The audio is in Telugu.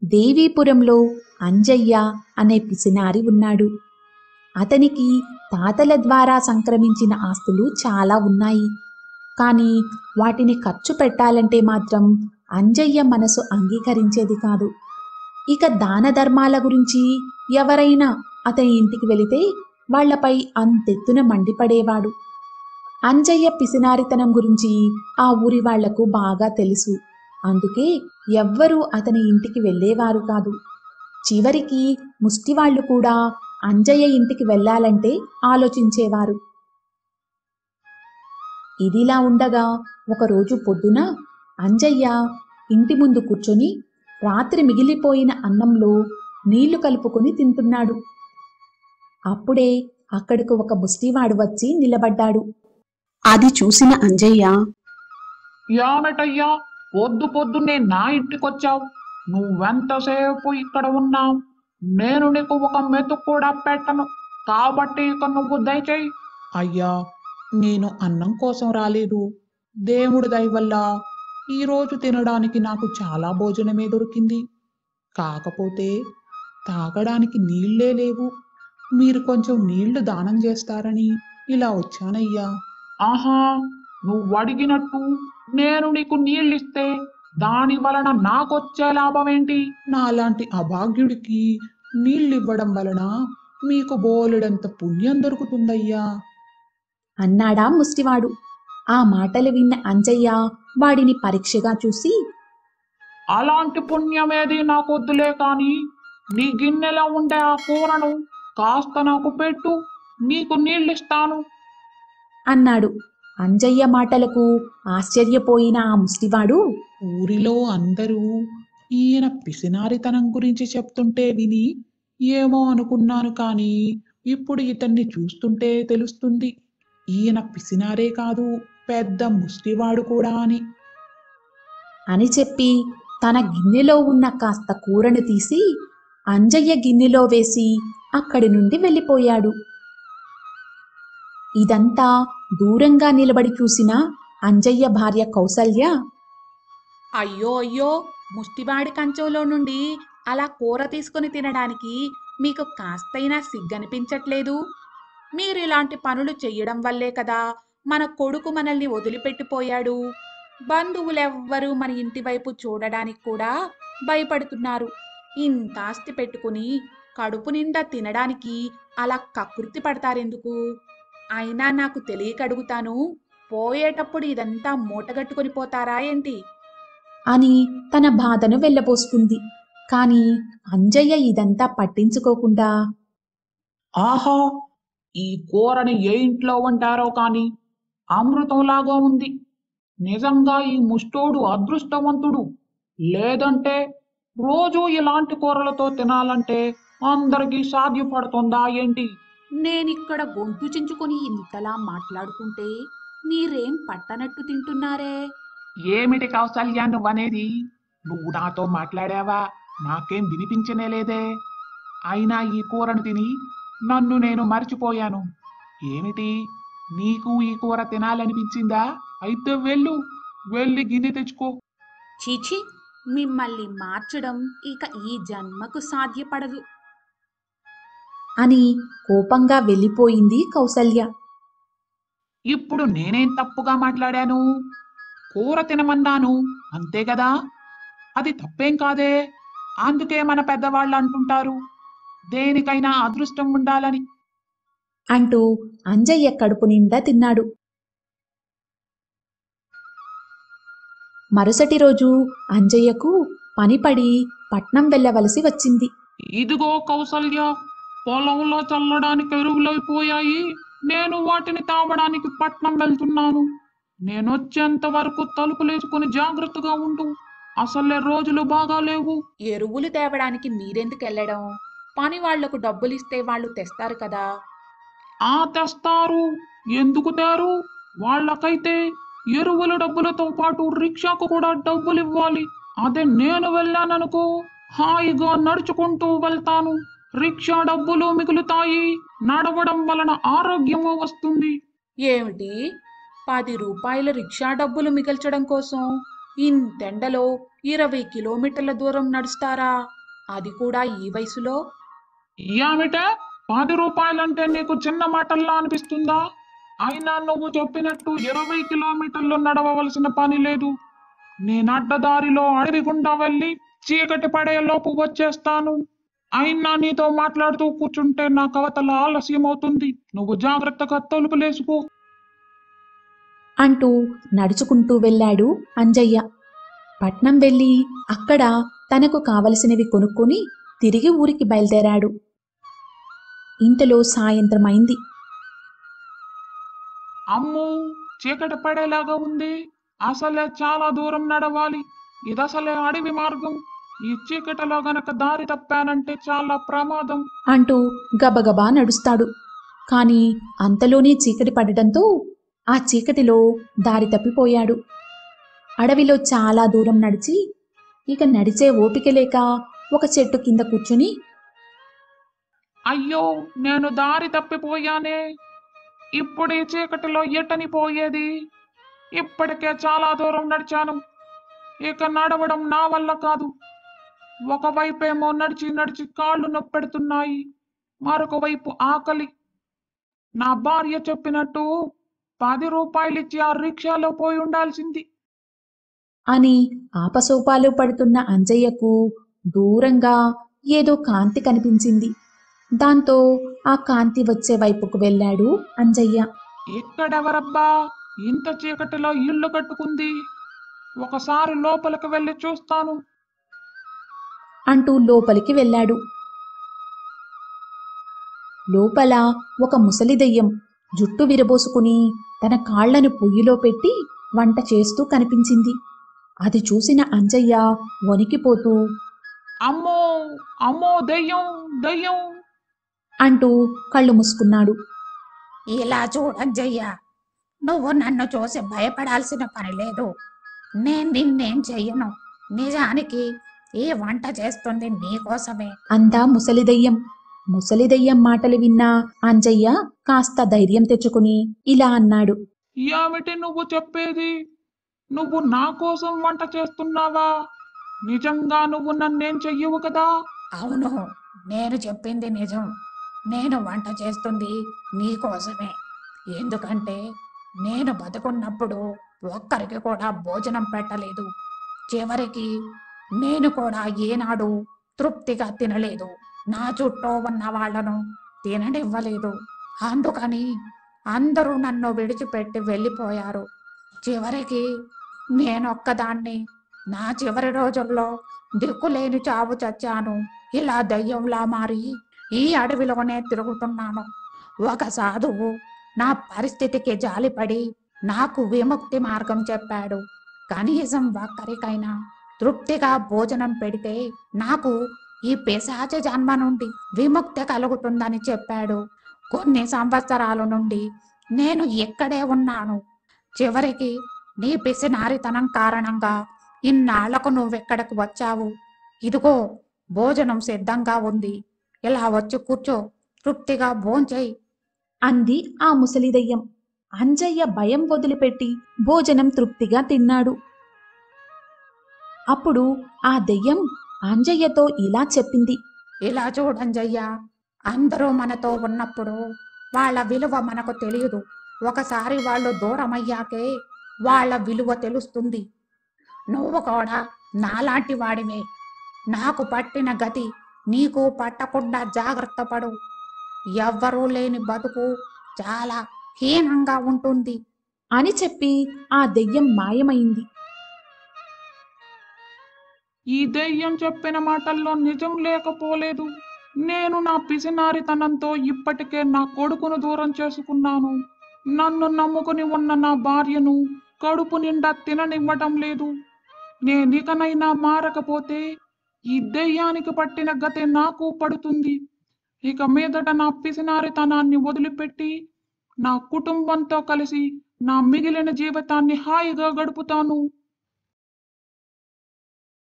దేవీపురంలో అంజయ్య అనే పిసినారి ఉన్నాడు. అతనికి తాతల ద్వారా సంక్రమించిన ఆస్తులు చాలా ఉన్నాయి. కానీ వాటిని ఖర్చు పెట్టాలంటే మాత్రం అంజయ్య మనసు అంగీకరించేది కాదు. ఇక దాన ధర్మాల గురించి ఎవరైనా అతని ఇంటికి వెళితే వాళ్లపై అంతెత్తున మండిపడేవాడు. అంజయ్య పిసినారితనం గురించి ఆ ఊరి వాళ్లకు బాగా తెలుసు. అందుకే ఎవ్వరూ అతని ఇంటికి వెళ్ళేవారు కాదు. చివరికి ముష్టివాళ్లు కూడా అంజయ్య ఇంటికి వెళ్ళాలంటే ఆలోచించేవారు. ఇదిలా ఉండగా ఒకరోజు పొద్దున అంజయ్య ఇంటి ముందు కూర్చొని రాత్రి మిగిలిపోయిన అన్నంలో నీళ్లు కలుపుకొని తింటున్నాడు. అప్పుడే అక్కడికి ఒక ముష్టివాడు వచ్చి నిలబడ్డాడు. అది చూసిన అంజయ్య, యామెటయ్యా, పొద్దు పొద్దున్నే నా ఇంటికొచ్చావు? నువ్వెంతసేపు ఇక్కడ ఉన్నావు? నేను నీకు ఒక మెతుకు కూడా పెట్టను, కాబట్టి ఇక నువ్వు దయచేయి. అయ్యా, నేను అన్నం కోసం రాలేదు. దేవుడి దయ వల్ల ఈరోజు తినడానికి నాకు చాలా భోజనమే దొరికింది. కాకపోతే తాగడానికి నీళ్లే లేవు. మీరు కొంచెం నీళ్లు దానం చేస్తారని ఇలా వచ్చానయ్యా. ఆహా, నువ్వు అడిగినట్టు నేను నీకు నీళ్ళిస్తే దాని వలన నాకొచ్చే లాభమేంటి? నాలాంటి అభాగ్యుడికి నీళ్ళివ్వడం వలన మీకు బోలెడంత పుణ్యం దొరుకుతుందయ్యా అన్నాడా ముష్టివాడు. ఆ మాటలు విన్న అంజయ్య వాడిని పరీక్షగా చూసి, అలాంటి పుణ్యమేది నాకొద్దులే కాని నీ గిన్నెలో ఉండే ఆ కూరను కాస్త నాకు పెట్టు, నీకు నీళ్ళిస్తాను అన్నాడు. అంజయ్య మాటలకు ఆశ్చర్యపోయిన ఆ ముష్టివాడు, ఊరిలో అందరూ ఈయన పిసినారితనం గురించి చెప్తుంటే విని ఏమో అనుకున్నాను, కానీ ఇప్పుడు ఇతన్ని చూస్తుంటే తెలుస్తుంది ఈయన పిసినారే కాదు, పెద్ద ముష్టివాడు కూడా అని చెప్పి తన గిన్నెలో ఉన్న కాస్త కూరను తీసి అంజయ్య గిన్నెలో వేసి అక్కడి నుండి వెళ్ళిపోయాడు. ఇదంతా దూరంగా నిలబడి చూసిన అంజయ్య భార్య కౌసల్య, అయ్యో అయ్యో, ముష్టివాడి కంచంలో నుండి అలా కూర తీసుకుని తినడానికి మీకు కాస్తైనా సిగ్గనిపించట్లేదు? మీరు ఇలాంటి పనులు చెయ్యడం వల్లే కదా మన కొడుకు మనల్ని వదిలిపెట్టిపోయాడు. బంధువులెవ్వరూ మన ఇంటి వైపు చూడడానికి కూడా భయపడుతున్నారు. ఇంత ఆస్తి పెట్టుకుని కడుపు నిండా తినడానికి అలా కకృతి పడతారెందుకు? అయినా నాకు తెలియక అడుగుతాను, పోయేటప్పుడు ఇదంతా మూటగట్టుకొని పోతారా ఏంటి? అని తన బాధను వెళ్ళబోసుకుంది. కాని అంజయ్య ఇదంతా పట్టించుకోకుండా, ఆహా, ఈ కూరని ఏ ఇంట్లో వంటారో కాని అమృతంలాగా ఉంది. నిజంగా ఈ ముష్టోడు అదృష్టవంతుడు. లేదంటే రోజు ఇలాంటి కూరలతో తినాలంటే అందరికీ సాధ్యపడుతుందా ఏంటి? నేనిక్కడ గొంతు చించుకొని ఇంతలా మాట్లాడుతుంటే మీరేం పట్టనట్టు తింటున్నారే? ఏమిటి కౌసల్యా నువ్వనేది? నువ్వు నాతో మాట్లాడావా? నాకేం వినిపించనే లేదే. అయినా ఈ కూరను తిని నన్ను నేను మర్చిపోయాను. ఏమిటి, నీకు ఈ కూర తినాలనిపించిందా? అయితే వెళ్ళి గిన్నె తెచ్చుకో. చీచి, మిమ్మల్ని మార్చడం ఇక ఈ జన్మకు సాధ్యపడదు అని కోపంగా వెళ్ళిపోయింది కౌసల్య. ఇప్పుడు నేనేం తప్పుగా మాట్లాడాను? కూర తినమన్నాను, అంతే కదా? అది తప్పేం కాదే. అందుకే మన పెద్దవాళ్ళు అంటుంటారు, దేనికైనా అదృష్టం ఉండాలని. అంటూ అంజయ్య కడుపు నిండా తిన్నాడు. మరుసటి రోజు అంజయ్యకు పనిపడి పట్నం వెళ్ళవలసి వచ్చింది. ఇదిగో కౌసల్య, పొలంలో చల్లడానికి ఎరువులైపోయాయి. నేను వాటిని తావడానికి పట్నం వెళ్తున్నాను. నేనొచ్చేంత వరకు తలుపులేసుకుని జాగ్రత్తగా ఉండు. అసలే రోజులు బాగాలేవు. ఎరువులు తేవడానికి మీరెందుకు వెళ్ళడం? పని వాళ్లకు డబ్బులిస్తే వాళ్ళు తెస్తారు కదా. ఆ తెస్తారు. ఎందుకు తేరు? వాళ్ళకైతే ఎరువుల డబ్బులతో పాటు రిక్షాకు కూడా డబ్బులు ఇవ్వాలి. అదే నేను వెళ్ళాననుకో, హాయిగా నడుచుకుంటూ వెళ్తాను. రిక్షా డబ్బులు మిగులుతాయి. నడవడం వలన ఆరోగ్యము వస్తుంది. ఏమిటి, 10 రూపాయల రిక్షా డబ్బులు మిగల్చడం కోసం ఇంతెండలో 20 కిలోమీటర్ల దూరం నడుస్తారా? అది కూడా ఈ వయసులో? ఏమిటే 10 రూపాయలంటే నీకు చిన్న మాటల్లా అనిపిస్తుందా? అయినా నువ్వు చెప్పినట్టు 20 కిలోమీటర్లు నడవవలసిన పని లేదు. నేను అడ్డదారిలో అడవి గుండా వెళ్ళి చీకటి పడే లోపు వచ్చేస్తాను. అయినా నీతో మాట్లాడుతూ కూర్చుంటే నా కవతల ఆలస్యం అవుతుంది. నువ్వు జాగ్రత్తగా తలుపులేసుకో. అంటూ నడుచుకుంటూ వెళ్ళాడు అంజయ్య. పట్నం వెళ్ళి అక్కడ తనకు కావలసినవి కొనుక్కొని తిరిగి ఊరికి బయలుదేరాడు. ఇంతలో సాయంత్రమైంది. అమ్మో, చీకటి పడేలాగా ఉంది. అసలే చాలా దూరం నడవాలి. ఇదసలే అడవి మార్గం. ఈ చీకటిలో గనక దారి తప్పానంటే చాలా ప్రమాదం. అంటూ గబగబా నడుస్తాడు. కాని అంతలోనే చీకటి పడటంతో ఆ చీకటిలో దారి తప్పిపోయాడు. అడవిలో చాలా దూరం నడిచి ఇక నడిచే ఓపిక లేక ఒక చెట్టు కింద కూర్చుని, అయ్యో, నేను దారి తప్పిపోయానే. ఇప్పుడు ఈ చీకటిలో ఎటని పోయేది? ఇప్పటికే చాలా దూరం నడిచాను. ఇక నడవడం నా వల్ల కాదు. ఒకవైపేమో నడిచి నడిచి కాళ్ళు నొప్పెడుతున్నాయి, మరొక వైపు ఆకలి. నా భార్య చెప్పినట్టు 10 రూపాయలిచ్చి ఆ రిక్షాలో పోయి ఉండాల్సింది. అని ఆపసోపాలు పడుతున్న అంజయ్యకు దూరంగా ఏదో కాంతి కనిపించింది. దాంతో ఆ కాంతి వచ్చే వైపుకు వెళ్ళాడు అంజయ్య. ఇక్కడెవరబ్బా ఇంత చీకటిలో ఇల్లు కట్టుకుంది? ఒకసారి లోపలికి వెళ్ళి చూస్తాను. అంటూ లోపలికి వెళ్ళాడు. లోపల ఒక ముసలి దెయ్యం జుట్టు విరబోసుకుని తన కాళ్లను పొయ్యిలో పెట్టి వంట చేస్తూ కనిపించింది. అది చూసిన అంజయ్య వణికిపోతూ అమ్మో అమ్మో, దెయ్యం దెయ్యం! అంటూ కళ్ళు మూసుకున్నాడు. ఇలా చూడంజయ్య, నువ్వు నన్ను చూసి భయపడాల్సిన పని లేదు. నేను నిన్నేం చెయ్యను. నిజానికి ఈ వంట చేస్తుంది నీకోసమే. అంతా ముసలిదయ్యం. ముసలిదయ్యం మాటలు విన్న అంజయ్య కాస్త ధైర్యం తెచ్చుకుని ఇలా అన్నాడు. ఏమిటి నువ్వు చెప్పేది? నువ్వు నా కోసం వంట చేస్తున్నావా? నిజంగా నువ్వు నన్నేం చెయ్యవు కదా? అవును, నేను చెప్పింది నిజం. నేను వంట చేస్తుంది నీకోసమే. ఎందుకంటే నేను బతుకున్నప్పుడు ఒక్కరికి కూడా భోజనం పెట్టలేదు. చివరికి నేను కూడా ఏనాడు తృప్తిగా తినలేదు. నా చుట్టూ ఉన్న వాళ్లను తిననివ్వలేదు. అందుకని అందరూ నన్ను విడిచిపెట్టి వెళ్ళిపోయారు. చివరికి నేనొక్కదాన్ని నా చివరి రోజుల్లో దిక్కులేని చావు చచ్చాను. ఇలా దయ్యంలా మారి ఈ అడవిలోనే తిరుగుతున్నాను. ఒక సాధువు నా పరిస్థితికి జాలిపడి నాకు విముక్తి మార్గం చెప్పాడు. కనీసం ఒక్కరికైనా తృప్తిగా భోజనం పెడితే నాకు ఈ పిశాచ జన్మ నుండి విముక్తి కలుగుతుందని చెప్పాడు. కొన్ని సంవత్సరాల నుండి నేను ఇక్కడే ఉన్నాను. చివరికి నీ పిసినారితనం కారణంగా ఇన్నాళ్లకు నువ్వెక్కడికి వచ్చావు. ఇదిగో భోజనం సిద్ధంగా ఉంది. ఇలా వచ్చి కూర్చో, తృప్తిగా భోంచేయి అంది ఆ ముసలిదయ్యం. అంజయ్య భయం వదిలిపెట్టి భోజనం తృప్తిగా తిన్నాడు. అప్పుడు ఆ దెయ్యం అంజయ్యతో ఇలా చెప్పింది. ఇలా చూడంజయ్యా, అందరూ మనతో ఉన్నప్పుడు వాళ్ళ విలువ మనకు తెలియదు. ఒకసారి వాళ్ళు దూరమయ్యాకే వాళ్ళ విలువ తెలుస్తుంది. నువ్వు కూడా నాలాంటి వాడివే. నాకు పట్టిన గతి నీకు పట్టకుండా జాగ్రత్త పడు. ఎవ్వరూ లేని బతుకు చాలా హీనంగా ఉంటుంది అని చెప్పి ఆ దెయ్యం మాయమైంది. ఈ దెయ్యం చెప్పిన మాటల్లో నిజం లేకపోలేదు. నేను నా పిసినారితనంతో ఇప్పటికే నా కొడుకును దూరం చేసుకున్నాను. నన్ను నమ్ముకుని ఉన్న నా భార్యను కడుపు నిండా తిననివ్వటం లేదు. నేనికనైనా మారకపోతే ఈ దెయ్యానికి పట్టిన గతే నాకు పడుతుంది. ఇక మీదట నా పిసినారితనాన్ని వదిలిపెట్టి నా కుటుంబంతో కలిసి నా మిగిలిన జీవితాన్ని హాయిగా గడుపుతాను.